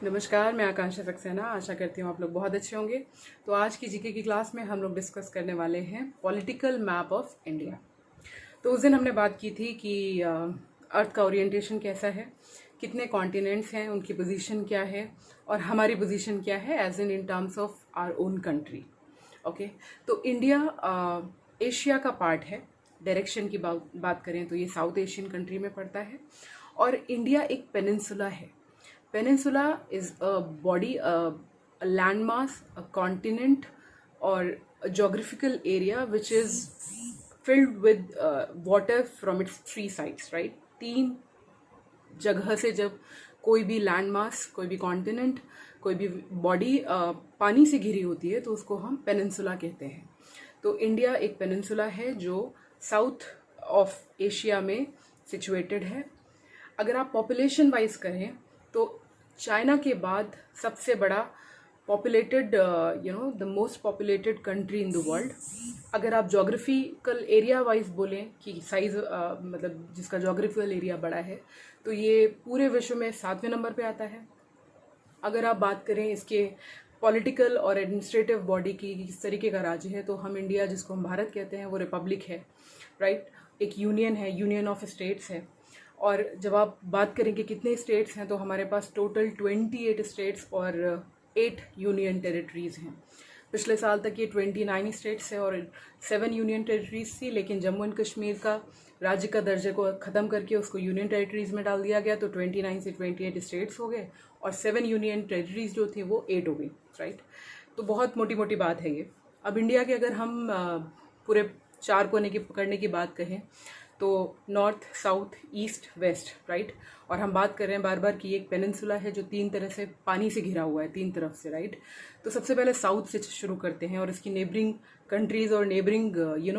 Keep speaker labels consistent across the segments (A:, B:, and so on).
A: नमस्कार, मैं आकांक्षा सक्सेना। आशा करती हूँ आप लोग बहुत अच्छे होंगे। तो आज की जीके की क्लास में हम लोग डिस्कस करने वाले हैं पॉलिटिकल मैप ऑफ इंडिया। तो उस दिन हमने बात की थी कि अर्थ का ओरिएंटेशन कैसा है, कितने कॉन्टिनेंट्स हैं, उनकी पोजीशन क्या है और हमारी पोजीशन क्या है as in terms of our own country. Okay, तो इंडिया एशिया का पार्ट है। डायरेक्शन की बात करें तो ये साउथ एशियन कंट्री में पड़ता है और इंडिया एक पेनिनसुला है। Peninsula is a body, a landmass, a continent, or a geographical area which is filled with water from its three sides, right? तीन जगह से जब कोई भी लैंड मास, कोई भी कॉन्टिनेंट, कोई भी बॉडी पानी से घिरी होती है तो उसको हम पेनिनसुला कहते हैं। तो इंडिया एक पेनिनसुला है जो साउथ ऑफ एशिया में सिचुएटेड है। अगर आप पॉपुलेशन वाइज करें तो चाइना के बाद सबसे बड़ा populated the most populated country in the world. अगर आप जोग्राफिकल एरिया वाइज बोलें कि साइज मतलब जिसका जोग्राफिकल एरिया बड़ा है तो ये पूरे विश्व में 7वें नंबर पे आता है। अगर आप बात करें इसके पॉलिटिकल और एडमिनिस्ट्रेटिव बॉडी की किस तरीके का राज्य है तो हम इंडिया, जिसको हम भारत कहते हैं, वो रिपब्लिक है, राइट? एक यूनियन है, यूनियन ऑफ स्टेट्स है। और जब आप बात करें कि कितने स्टेट्स हैं तो हमारे पास टोटल 28 स्टेट्स और 8 यूनियन टेरिटरीज़ हैं। पिछले साल तक ये 29 स्टेट्स है और 7 यूनियन टेरिटरीज थी, लेकिन जम्मू एंड कश्मीर का राज्य का दर्जे को ख़त्म करके उसको यूनियन टेरिटरीज में डाल दिया गया तो 29 से 28 स्टेट्स हो गए और 7 यूनियन टेरिटरीज जो थी वो 8 हो गई, राइट? तो बहुत मोटी मोटी बात है ये। अब इंडिया के अगर हम पूरे 4 कोने की पकड़ने की बात कहें तो north, south, east, west, right? और हम बात कर रहे हैं बार बार कि एक पेनिनसुला है जो 3 तरह से पानी से घिरा हुआ है, 3 तरफ से, राइट? तो सबसे पहले साउथ से शुरू करते हैं और इसकी नेबरिंग कंट्रीज और नेबरिंग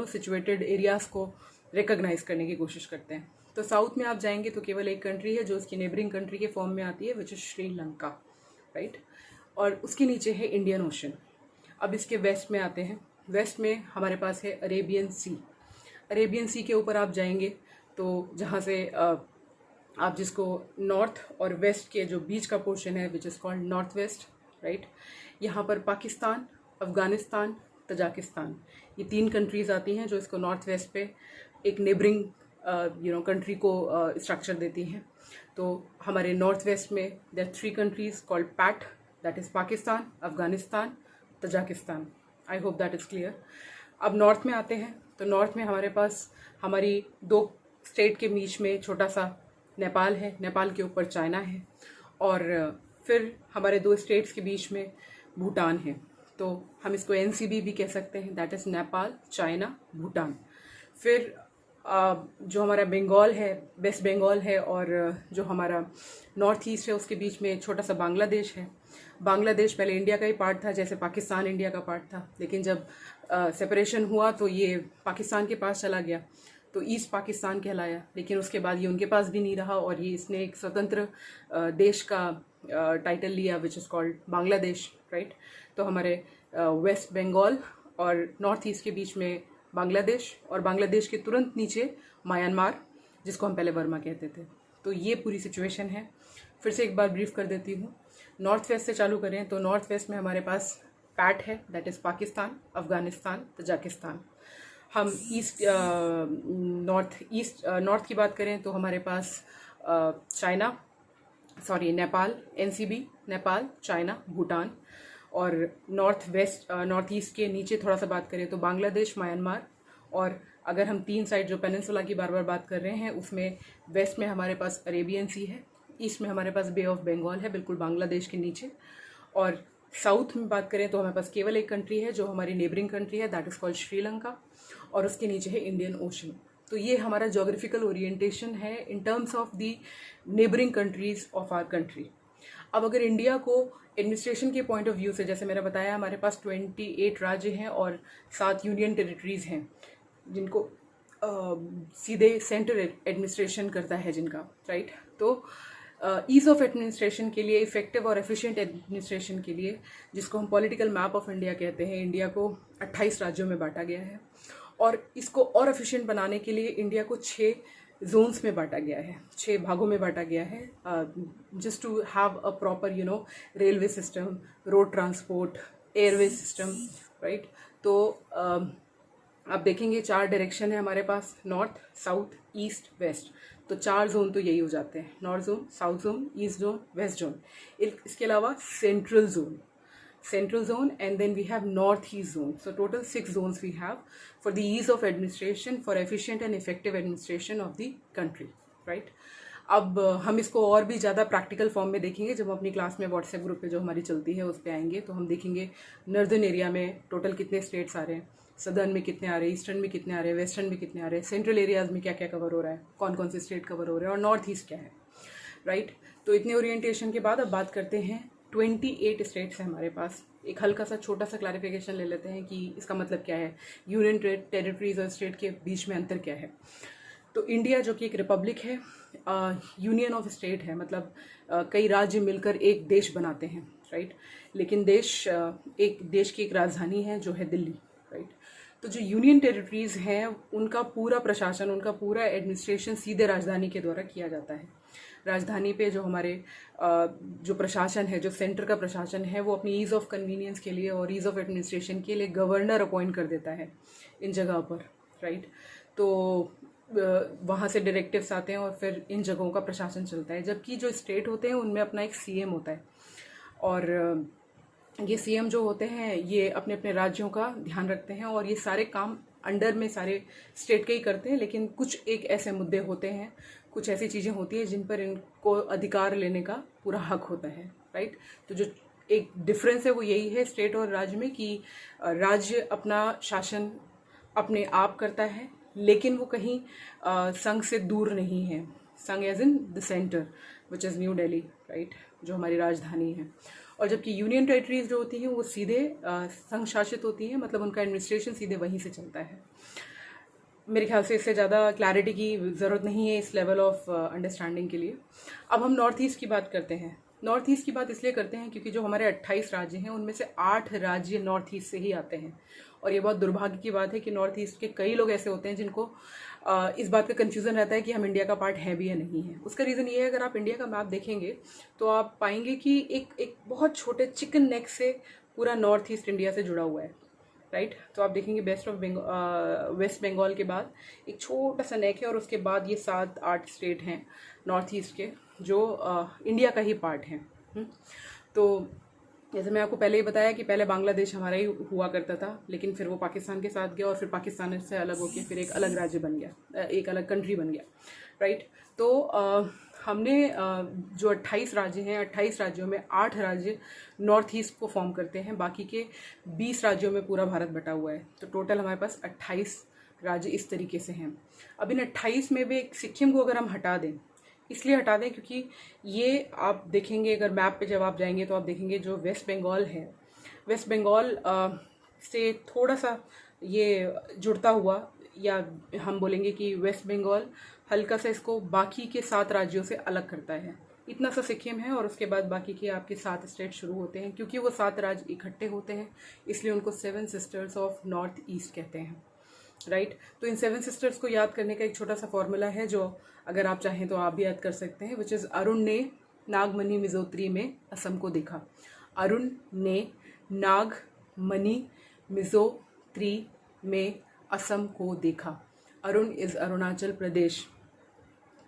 A: सिचुएटेड एरियाज़ को रिकॉग्नाइज करने की कोशिश करते हैं। तो साउथ में आप जाएंगे तो केवल एक कंट्री है जो उसकी नेबरिंग कंट्री के फॉर्म में आती है, विच इज़ श्रीलंका, राइट? और उसके नीचे है इंडियन ओशन। अब इसके वेस्ट में आते हैं। वेस्ट में हमारे पास है अरेबियन सी। अरेबियन सी के ऊपर आप जाएंगे तो जहाँ से आप जिसको नॉर्थ और वेस्ट के जो बीच का पोर्शन है which is called north west, right? यहाँ पर पाकिस्तान, अफ़गानिस्तान, तजाकिस्तान, ये 3 कंट्रीज़ आती हैं जो इसको नॉर्थ वेस्ट पे एक नेबरिंग कंट्री को स्ट्रक्चर देती हैं। तो हमारे नॉर्थ वेस्ट में देयर 3 कंट्रीज़ कॉल्ड पैट, that is Pakistan, Afghanistan, Tajikistan. I hope that is clear. अब नॉर्थ में आते हैं तो नॉर्थ में हमारे पास हमारी 2 स्टेट के बीच में छोटा सा नेपाल है, नेपाल के ऊपर चाइना है और फिर हमारे 2 स्टेट्स के बीच में भूटान है। तो हम इसको एनसीबी भी कह सकते हैं, that is Nepal, China, Bhutan. फिर जो हमारा बंगाल है, वेस्ट बंगाल है और जो हमारा नॉर्थ ईस्ट है उसके बीच में छोटा सा बांग्लादेश है। बांग्लादेश पहले इंडिया का ही पार्ट था, जैसे पाकिस्तान इंडिया का पार्ट था, लेकिन जब सेपरेशन हुआ तो ये पाकिस्तान के पास चला गया तो ईस्ट पाकिस्तान कहलाया, लेकिन उसके बाद ये उनके पास भी नहीं रहा और ये इसने एक स्वतंत्र देश का टाइटल लिया which is called Bangladesh, right? तो हमारे वेस्ट बंगाल और नॉर्थ ईस्ट के बीच में बांग्लादेश और बांग्लादेश के तुरंत नीचे म्यांमार, जिसको हम पहले बर्मा कहते थे। तो ये पूरी सिचुएशन है। फिर से एक बार ब्रीफ कर देती हूँ। नॉर्थ वेस्ट से चालू करें तो नॉर्थ वेस्ट में हमारे पास पैट है, that is Pakistan, Afghanistan, Tajikistan. हम नॉर्थ की बात करें तो हमारे पास नेपाल, एनसीबी, नेपाल, चाइना, भूटान। और नॉर्थ ईस्ट के नीचे थोड़ा सा बात करें तो बांग्लादेश, म्यांमार। और अगर हम 3 साइड जो पेनिनसुला की बार बार बात कर रहे हैं उसमें वेस्ट में हमारे पास अरेबियन सी है, ईस्ट में हमारे पास बे ऑफ बंगाल है बिल्कुल बांग्लादेश के नीचे, और साउथ में बात करें तो हमारे पास केवल एक कंट्री है जो हमारी नेबरिंग कंट्री है, दैट इज़ कॉल्ड श्रीलंका, और उसके नीचे है इंडियन ओशन। तो ये हमारा जोग्राफिकल ओरिएंटेशन है in terms of the neighbouring countries of our country. अब अगर इंडिया को एडमिनिस्ट्रेशन के पॉइंट ऑफ व्यू से, जैसे मैंने बताया, हमारे पास 28 राज्य हैं और 7 यूनियन टेरिटरीज हैं जिनको सीधे सेंटर एडमिनिस्ट्रेशन करता है जिनका, राइट? तो ईज ऑफ एडमिनिस्ट्रेशन के लिए, इफेक्टिव और एफिशिएंट एडमिनिस्ट्रेशन के लिए, जिसको हम पॉलिटिकल मैप ऑफ इंडिया कहते हैं, इंडिया को 28 राज्यों में बांटा गया है और इसको और एफिशिएंट बनाने के लिए इंडिया को 6 जोन्स में बांटा गया है, 6 भागों में बांटा गया है, just to have a proper railway system, road transport, airway system, right. तो आप देखेंगे 4 डायरेक्शन है हमारे पास, नॉर्थ, साउथ, ईस्ट, वेस्ट। तो 4 जोन तो यही हो जाते हैं, north zone, south zone, east zone, west zone. इसके अलावा central zone, and then we have northeast zone. So total 6 zones we have for the ease of administration, for efficient and effective administration of the country, right? अब हम इसको और भी ज़्यादा practical form में देखेंगे जब हम अपनी क्लास में व्हाट्सएप ग्रुप पे जो हमारी चलती है उस पर आएंगे। तो हम देखेंगे नॉर्दर्न एरिया में टोटल कितने स्टेट्स आ रहे हैं, सदर्न में कितने आ रहे हैं, ईस्टर्न में कितने आ रहे हैं, वेस्टर्न में कितने आ रहे हैं, सेंट्रल एरियाज में क्या क्या कवर हो रहा है, कौन कौन से स्टेट कवर हो रहे हैं, और नॉर्थ ईस्ट क्या है, राइट। तो इतने ओरिएंटेशन के बाद अब बात करते हैं 28 स्टेट्स हैं हमारे पास। एक हल्का सा छोटा सा क्लैरिफिकेशन ले लेते हैं कि इसका मतलब क्या है, यूनियन टेरिटरीज और स्टेट के बीच में अंतर क्या है। तो इंडिया जो कि एक रिपब्लिक है, यूनियन ऑफ स्टेट है, मतलब कई राज्य मिलकर एक देश बनाते हैं, राइट। लेकिन एक देश की एक राजधानी है जो है दिल्ली, राइट। तो जो यूनियन टेरिटरीज हैं उनका पूरा प्रशासन, उनका पूरा एडमिनिस्ट्रेशन सीधे राजधानी के द्वारा किया जाता है। राजधानी पे जो हमारे जो प्रशासन है, जो सेंटर का प्रशासन है, वो अपनी ईज़ ऑफ कन्वीनियंस के लिए और ईज़ ऑफ एडमिनिस्ट्रेशन के लिए गवर्नर अपॉइंट कर देता है इन जगह पर, राइट। तो वहाँ से डायरेक्टिव्स आते हैं और फिर इन जगहों का प्रशासन चलता है। जबकि जो स्टेट होते हैं उनमें अपना एक सीएम होता है, और ये सीएम जो होते हैं ये अपने अपने राज्यों का ध्यान रखते हैं और ये सारे काम अंडर में सारे स्टेट के ही करते हैं। लेकिन कुछ एक ऐसे मुद्दे होते हैं, कुछ ऐसी चीज़ें होती हैं जिन पर इनको अधिकार लेने का पूरा हक होता है, राइट। तो जो एक डिफरेंस है वो यही है स्टेट और राज्य में कि राज्य अपना शासन अपने आप करता है, लेकिन वो कहीं संघ से दूर नहीं है। संघ as in the centre which is New Delhi, right, जो हमारी राजधानी है। और जबकि यूनियन टेरिटरीज जो होती हैं वो सीधे संघ शासित होती हैं, मतलब उनका एडमिनिस्ट्रेशन सीधे वहीं से चलता है। मेरे ख्याल से इससे ज़्यादा क्लैरिटी की ज़रूरत नहीं है इस लेवल ऑफ अंडरस्टैंडिंग के लिए। अब हम नॉर्थ ईस्ट की बात करते हैं। नॉर्थ ईस्ट की बात इसलिए करते हैं क्योंकि जो हमारे 28 राज्य हैं उनमें से 8 राज्य नॉर्थ ईस्ट से ही आते हैं। और ये बहुत दुर्भाग्य की बात है कि नॉर्थ ईस्ट के कई लोग ऐसे होते हैं जिनको इस बात का कन्फ्यूज़न रहता है कि हम इंडिया का पार्ट हैं भी या नहीं है। उसका रीज़न ये है, अगर आप इंडिया का मैप देखेंगे तो आप पाएंगे कि एक बहुत छोटे चिकन नेक से पूरा नॉर्थ ईस्ट इंडिया से जुड़ा हुआ है, राइट। तो आप देखेंगे वेस्ट बंगाल के बाद एक छोटा सा नेक है और उसके बाद ये 7-8 स्टेट हैं नॉर्थ ईस्ट के जो इंडिया का ही पार्ट हैं। तो जैसे मैं आपको पहले ही बताया कि पहले बांग्लादेश हमारा ही हुआ करता था, लेकिन फिर वो पाकिस्तान के साथ गया और फिर पाकिस्तान से अलग होकर फिर एक अलग राज्य बन गया, एक अलग कंट्री बन गया, राइट। तो हमने जो 28 राज्य हैं, 28 राज्यों में 8 राज्य नॉर्थ ईस्ट को फॉर्म करते हैं, बाकी के 20 राज्यों में पूरा भारत बटा हुआ है। तो टोटल हमारे पास 28 राज्य इस तरीके से हैं। अब इन 28 में भी सिक्किम को अगर हम हटा दें, इसलिए हटा दें क्योंकि ये आप देखेंगे, अगर मैप पे जब आप जाएंगे तो आप देखेंगे जो वेस्ट बंगाल है, वेस्ट बंगाल से थोड़ा सा ये जुड़ता हुआ, या हम बोलेंगे कि वेस्ट बंगाल हल्का सा इसको बाकी के 7 राज्यों से अलग करता है। इतना सा सिक्किम है और उसके बाद बाकी के आपके 7 स्टेट शुरू होते हैं। क्योंकि वो 7 राज्य इकट्ठे होते हैं इसलिए उनको 7 सिस्टर्स ऑफ नॉर्थ ईस्ट कहते हैं, राइट। तो इन 7 सिस्टर्स को याद करने का एक छोटा सा फॉर्मूला है जो अगर आप चाहें तो आप भी याद कर सकते हैं, विच इज़ अरुण ने नागमणि मिजो में असम को देखा। अरुण ने नागमणि मिजो में असम को देखा। अरुण इज़ अरुणाचल प्रदेश,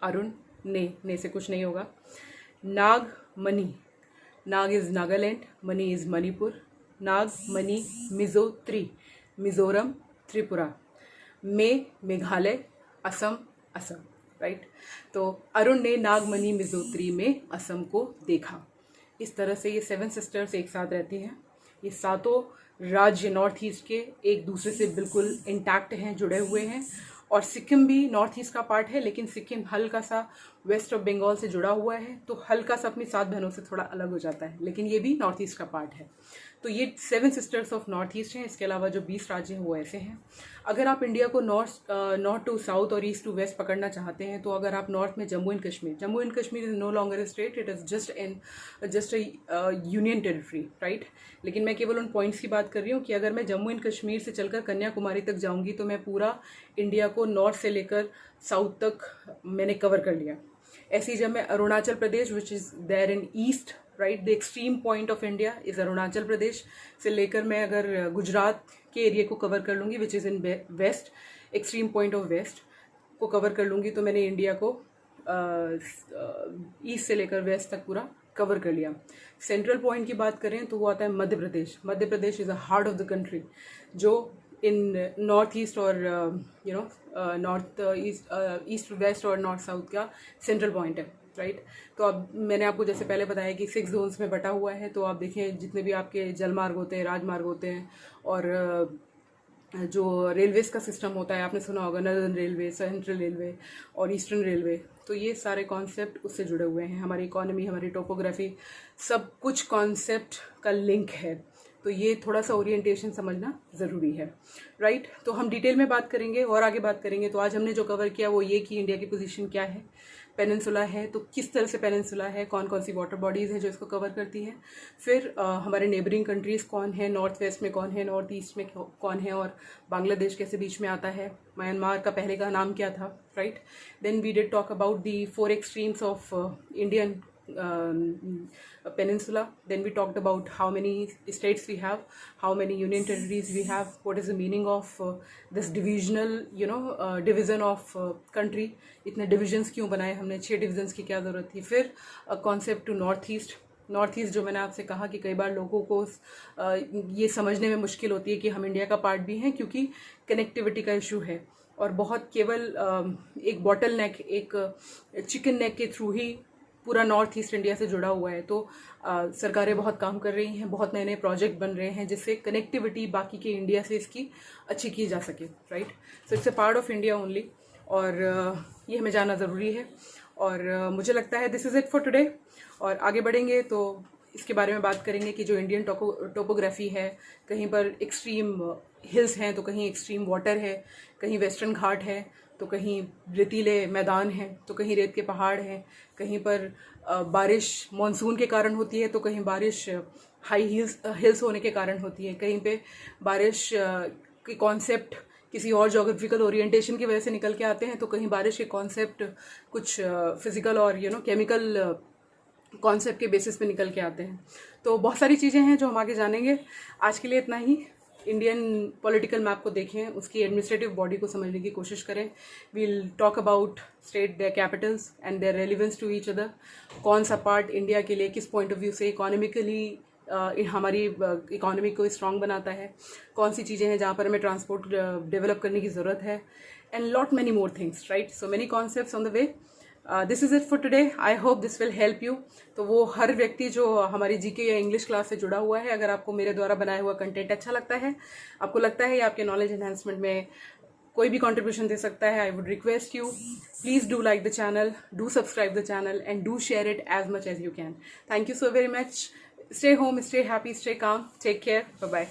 A: अरुण ने से कुछ नहीं होगा। Nagmani, Nag is Nagaland, Mani is Manipur, Nagmani Mizo Mizoram Tripura, Meghalaya, Assam, right. तो अरुण ने नागमणि मिजो में असम को देखा। इस तरह से ये 7 सिस्टर्स एक साथ रहती हैं। ये 7 राज्य नॉर्थ ईस्ट के एक दूसरे से बिल्कुल इंटैक्ट हैं, जुड़े हुए हैं। और सिक्किम भी नॉर्थ ईस्ट का पार्ट है, लेकिन सिक्किम हल्का सा वेस्ट ऑफ बंगाल से जुड़ा हुआ है, तो हल्का सा अपनी 7 बहनों से थोड़ा अलग हो जाता है, लेकिन ये भी नॉर्थ ईस्ट का पार्ट है। तो ये 7 सिस्टर्स ऑफ नॉर्थ ईस्ट हैं। इसके अलावा जो 20 राज्य हैं वो ऐसे हैं। अगर आप इंडिया को नॉर्थ टू साउथ और ईस्ट टू वेस्ट पकड़ना चाहते हैं, तो अगर आप नॉर्थ में Jammu and Kashmir is no longer a state, it is just a union territory, right. लेकिन मैं केवल उन पॉइंट्स की बात कर रही हूँ कि अगर मैं जम्मू एंड कश्मीर से चलकर कन्याकुमारी तक जाऊँगी तो मैं पूरा इंडिया को नॉर्थ से लेकर साउथ तक मैंने कवर कर लिया। ऐसे ही जब मैं Arunachal Pradesh, which is there in east, right, the extreme point of India is Arunachal Pradesh, से लेकर मैं अगर गुजरात के एरिया को कवर कर लूँगी, which is in west, extreme point of west को कवर कर लूँगी, तो मैंने इंडिया को ईस्ट से लेकर वेस्ट तक पूरा कवर कर लिया। सेंट्रल पॉइंट की बात करें तो वो आता है Madhya Pradesh. Madhya Pradesh is a heart of the country, जो इन नॉर्थ ईस्ट और नॉर्थ ईस्ट वेस्ट और नॉर्थ साउथ का सेंट्रल पॉइंट है, राइट। तो अब मैंने आपको जैसे पहले बताया कि 6 जोन्स में बटा हुआ है, तो आप देखें जितने भी आपके जलमार्ग होते हैं, राजमार्ग होते हैं, और जो रेलवेज़ का सिस्टम होता है, आपने सुना होगा नर्दर्न रेलवे, सेंट्रल रेलवे और ईस्टर्न रेलवे, तो ये सारे कॉन्सेप्ट उससे जुड़े हुए हैं। हमारी इकोनॉमी, हमारी टोपोग्राफी, सब कुछ कॉन्सेप्ट का लिंक है, तो ये थोड़ा सा ओरिएंटेशन समझना ज़रूरी है, राइट। तो हम डिटेल में बात करेंगे और आगे बात करेंगे। तो आज हमने जो कवर किया वो ये कि इंडिया की पोजीशन क्या है, पेनिनसुला है तो किस तरह से पेनिनसुला है, कौन कौन सी वाटर बॉडीज़ हैं जो इसको कवर करती हैं, फिर हमारे नेबरिंग कंट्रीज़ कौन है, नॉर्थ वेस्ट में कौन है, नॉर्थ ईस्ट में कौन है, और बांग्लादेश कैसे बीच में आता है, म्यांमार का पहले का नाम क्या था, right. Then we did talk about the 4 extremes of Indian peninsula. Then we talked about how many states we have, how many union territories we have, what is the meaning of this divisional, division of country. इतने divisions क्यों बनाए हमने, 6 divisions की क्या ज़रूरत थी। फिर concept to north east, जो मैंने आपसे कहा कि कई बार लोगों को ये समझने में मुश्किल होती है कि हम इंडिया का पार्ट भी हैं, क्योंकि कनेक्टिविटी का इशू है, और बहुत केवल एक बॉटल नेक, एक चिकन नेक के थ्रू ही पूरा नॉर्थ ईस्ट इंडिया से जुड़ा हुआ है। तो सरकारें बहुत काम कर रही हैं, बहुत नए नए प्रोजेक्ट बन रहे हैं जिससे कनेक्टिविटी बाकी के इंडिया से इसकी अच्छी की जा सके, right. So it's a part of India only, और ये हमें जानना ज़रूरी है। और मुझे लगता है this is it for today. और आगे बढ़ेंगे तो इसके बारे में बात करेंगे कि जो इंडियन टोपोग्राफी है, कहीं पर एक्सट्रीम हिल्स हैं तो कहीं एक्सट्रीम वाटर है, कहीं वेस्टर्न घाट है तो कहीं रेतीले मैदान हैं, तो कहीं रेत के पहाड़ हैं, कहीं पर बारिश मॉनसून के कारण होती है तो कहीं बारिश हाई हिल्स होने के कारण होती है, कहीं पे बारिश के कॉन्सेप्ट किसी और जोग्राफिकल ओरिएंटेशन की वजह से निकल के आते हैं, तो कहीं बारिश के कॉन्सेप्ट कुछ फिजिकल और केमिकल कॉन्सेप्ट के बेसिस पे निकल के आते हैं। तो बहुत सारी चीज़ें हैं जो हम आगे जानेंगे। आज के लिए इतना ही। इंडियन पॉलिटिकल मैप को देखें, उसकी एडमिनिस्ट्रेटिव बॉडी को समझने की कोशिश करें। We'll talk about state, their capitals and their relevance to each other. कौन सा पार्ट इंडिया के लिए किस पॉइंट ऑफ व्यू से इकोनॉमिकली हमारी इकोनॉमी को स्ट्रॉन्ग बनाता है, कौन सी चीज़ें हैं जहाँ पर हमें ट्रांसपोर्ट डेवलप करने की ज़रूरत है, and lot many more things, right. So many concepts on the way. This is it for today. I hope this will help you. तो वो हर व्यक्ति जो हमारी जीके या इंग्लिश क्लास से जुड़ा हुआ है, अगर आपको मेरे द्वारा बनाया हुआ कंटेंट अच्छा लगता है, आपको लगता है ये आपके नॉलेज एनहांसमेंट में कोई भी कंट्रीब्यूशन दे सकता है, I would request you please do like the channel, do subscribe the channel and do share it as much as you can. Thank you so very much. Stay home, stay happy, stay calm. Take care. Bye-bye.